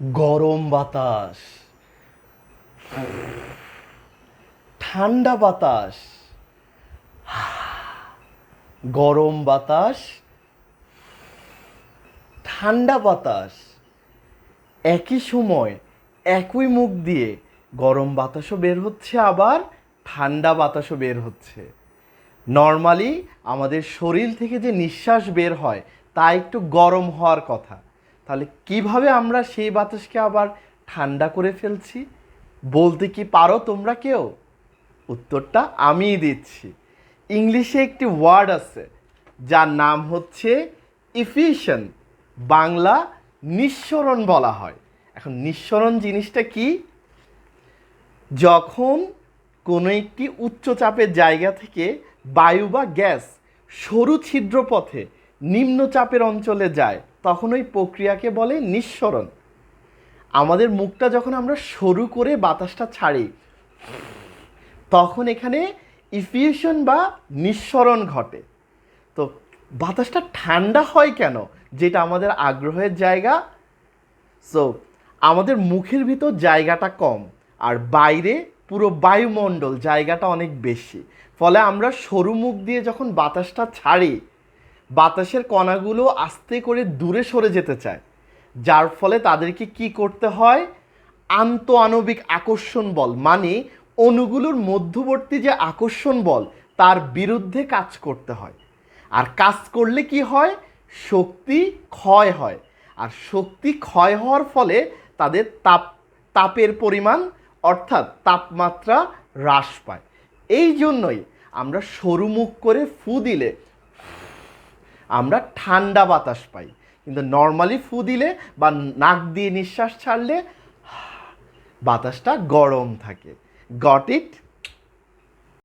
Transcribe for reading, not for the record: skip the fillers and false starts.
গরম বাতাস, ঠান্ডা বাতাস, গরম বাতাস, ঠান্ডা বাতাস। একই সময় একই মুখ দিয়ে গরম বাতাসও বের হচ্ছে, আবার ঠান্ডা বাতাসও বের হচ্ছে। নর্মালি আমাদের শরীর থেকে যে নিঃশ্বাস বের হয় তা একটু গরম হওয়ার কথা, তাহলে কিভাবে আমরা সেই বাতাসকে আবার ঠান্ডা করে ফেলছি? বলতে কি পারো তোমরা কেউ? উত্তরটা আমিই দিচ্ছি। ইংলিশে একটি ওয়ার্ড আছে যার নাম হচ্ছে ইফিশন, বাংলা নিঃসরণ বলা হয়। এখন নিঃসরণ জিনিসটা কি? যখন কোনো একটি উচ্চচাপের জায়গা থেকে বায়ু বা গ্যাস সরু ছিদ্রপথে নিম্নচাপের অঞ্চলে যায়, তখন ওই প্রক্রিয়াকে বলে নিঃসরণ। আমাদের মুখটা যখন আমরা সরু করে বাতাসটা ছাড়ি, তখন এখানে ইফিউশন বা নিঃসরণ ঘটে। তো বাতাসটা ঠান্ডা হয় কেন, যেটা আমাদের আগ্রহের জায়গা। সো আমাদের মুখের ভিতর জায়গাটা কম, আর বাইরে পুরো বায়ুমণ্ডল জায়গাটা অনেক বেশি। ফলে আমরা সরু মুখ দিয়ে যখন বাতাসটা ছাড়ি, বাতাসের কণাগুলো আস্তে করে দূরে সরে যেতে চায়, যার ফলে তাদেরকে কি করতে হয়? আন্তঃআণবিক আকর্ষণ বল, মানে অণুগুলোর মধ্যবর্তী যে আকর্ষণ বল তার বিরুদ্ধে কাজ করতে হয়। আর কাজ করলে কি হয়? শক্তি ক্ষয় হয়। আর শক্তি ক্ষয় হওয়ার ফলে তাদের তাপের পরিমাণ অর্থাৎ তাপমাত্রা হ্রাস পায়। এই জন্যই আমরা সরু মুখ করে ফু দিলে আমরা ঠান্ডা বাতাস পাই, কিন্তু নর্মালি ফু দিলে বা নাক দিয়ে নিঃশ্বাস ছাড়লে বাতাসটা গরম থাকে। Got it?